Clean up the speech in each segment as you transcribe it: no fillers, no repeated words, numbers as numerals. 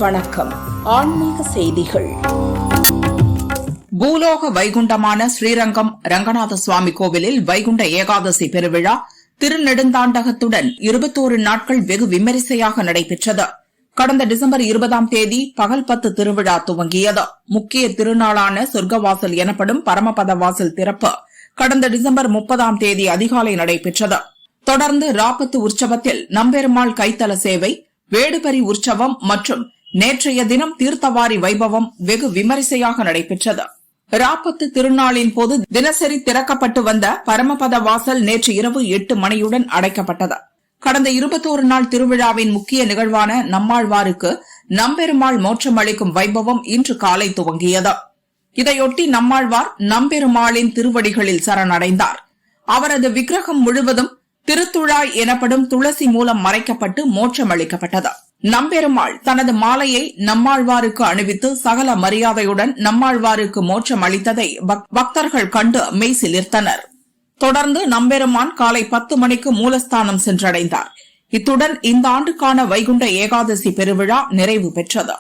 வணக்கம். ஆன்மீக செய்திகள். பூலோக வைகுண்டமான ஸ்ரீரங்கம் ரங்கநாத சுவாமி கோவிலில் வைகுண்ட ஏகாதசி பெருவிழா திருநெடுந்தாண்டகத்துடன் 21 நாட்கள் வெகு விமரிசையாக நடைபெற்றது. கடந்த டிசம்பர் 20ஆம் தேதி பகல் 10 திருவிழா துவங்கியது. முக்கிய திருநாளான சொர்க்கவாசல் எனப்படும் பரமபத வாசல் திறப்பு கடந்த டிசம்பர் 30ஆம் தேதி அதிகாலை நடைபெற்றது. தொடர்ந்து ராப்பத்து உற்சவத்தில் நம்பெருமாள் கைத்தல சேவை, வேடுபரி உற்சவம் மற்றும் நேற்றைய தினம் தீர்த்தவாரி வைபவம் வெகு விமரிசையாக நடைபெற்றது. ராப்பத்து திருநாளின் போது தினசரி திறக்கப்பட்டு வந்த பரமபத வாசல் நேற்று இரவு 8 மணியுடன் அடைக்கப்பட்டது. கடந்த 21 நாள் திருவிழாவின் முக்கிய நிகழ்வான நம்மாழ்வாருக்கு நம்பெருமாள் மோட்சம் அளிக்கும் வைபவம் இன்று காலை துவங்கியது. இதையொட்டி நம்மாழ்வார் நம்பெருமாளின் திருவடிகளில் சரணடைந்தார். அவரது விக்கிரகம் முழுவதும் திருத்துழாய் எனப்படும் துளசி மூலம் மறைக்கப்பட்டு மோட்சம் அளிக்கப்பட்டது. நம்பெருமாள் தனது மாலையை நம்மாழ்வாருக்கு அணிவித்து சகல மரியாதையுடன் நம்மாழ்வாருக்கு மோட்சம் அளித்ததை பக்தர்கள் கண்டு மெய்சிலிர்த்தனர். தொடர்ந்து நம்பெருமான் காலை 10 மணிக்கு மூலஸ்தானம் சென்றடைந்தார். இத்துடன் இந்த ஆண்டுக்கான வைகுண்ட ஏகாதசி பெருவிழா நிறைவு பெற்றது.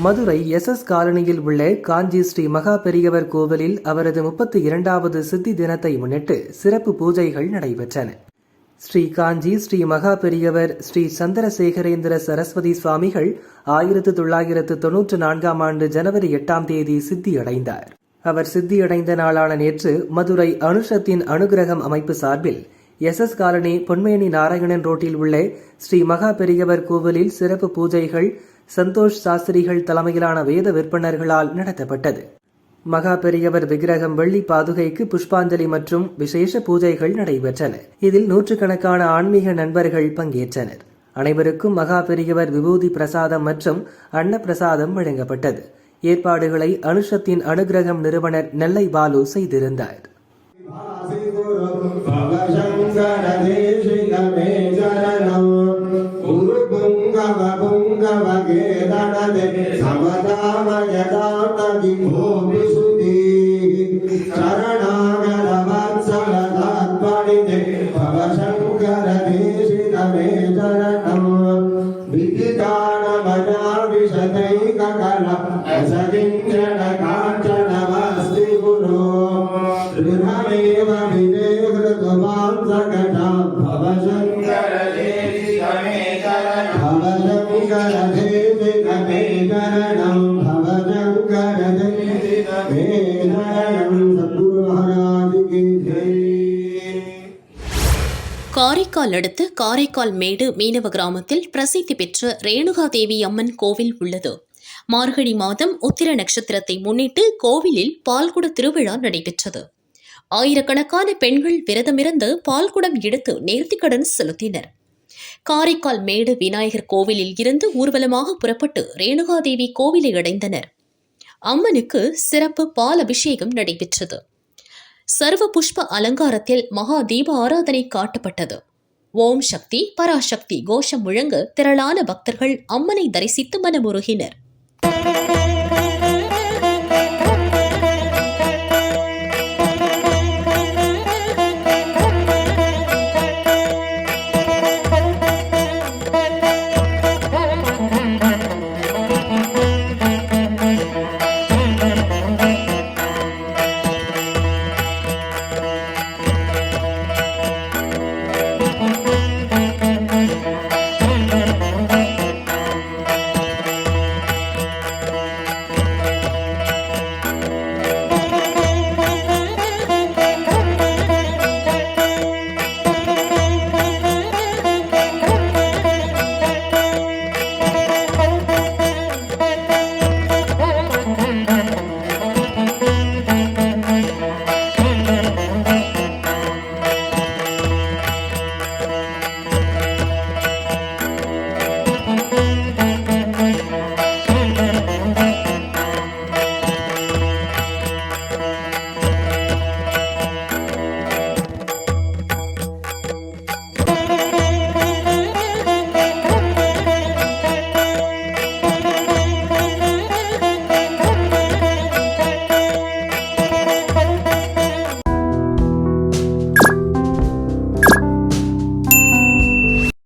மதுரை SS காலனியில் உள்ள காஞ்சி ஸ்ரீ மகா பெரியவர் கோவிலில் அவரது 32வது சித்தி தினத்தை முன்னிட்டு சிறப்பு பூஜைகள் நடைபெற்றன. ஸ்ரீ காஞ்சி ஸ்ரீ மகா பெரியவர் ஸ்ரீ சந்திரசேகரேந்திர சரஸ்வதி சுவாமிகள் 1994ஆம் ஆண்டு ஜனவரி 8ஆம் தேதி சித்தியடைந்தார். அவர் சித்தியடைந்த நாளான நேற்று மதுரை அனுஷத்தின் அனுகிரகம் அமைப்பு சார்பில் SS காலனி பொன்மேனி நாராயணன் ரோட்டில் உள்ள ஸ்ரீ மகா பெரியவர் கோவிலில் சிறப்பு பூஜைகள் சந்தோஷ் சாஸ்திரிகள் தலைமையிலான வேத விற்பனர்களால் நடத்தப்பட்டது. மகா பெரியவர் விக்கிரகம் வெள்ளி பாதுகைக்கு புஷ்பாஞ்சலி மற்றும் விசேஷ பூஜைகள் நடைபெற்றன. இதில் நூற்றுக்கணக்கான ஆன்மீக நண்பர்கள் பங்கேற்றனர். அனைவருக்கும் மகா பெரியவர் விபூதி பிரசாதம் மற்றும் அன்ன பிரசாதம் வழங்கப்பட்டது. ஏற்பாடுகளை அனுஷத்தின் அனுகிரகம் நிறுவனர் நெல்லை பாலு செய்திருந்தார். காரைக்கால் அடுத்த காரைக்கால் மேடு மீனவ கிராமத்தில் பிரசித்தி பெற்ற ரேணுகாதேவி அம்மன் கோவில் உள்ளது. மார்கழி மாதம் உத்திர நட்சத்திரத்தை முன்னிட்டு கோவிலில் பால்குட திருவிழா நடைபெற்றது. ஆயிரக்கணக்கான பெண்கள் விரதமிருந்து பால்குடம் எடுத்து நேர்த்திக்கடன் செலுத்தினர். காரைக்கால் மேடு விநாயகர் கோவிலில் இருந்து ஊர்வலமாக புறப்பட்டு ரேணுகாதேவி கோவிலை அடைந்தனர். அம்மனுக்கு சிறப்பு பால் அபிஷேகம் நடைபெற்றது. சர்வ புஷ்ப அலங்காரத்தில் மகா தீப ஆராதனை காட்டப்பட்டது. ஓம் சக்தி பராசக்தி கோஷம் முழங்க திரளான பக்தர்கள் அம்மனை தரிசித்து மனமுருகினர்.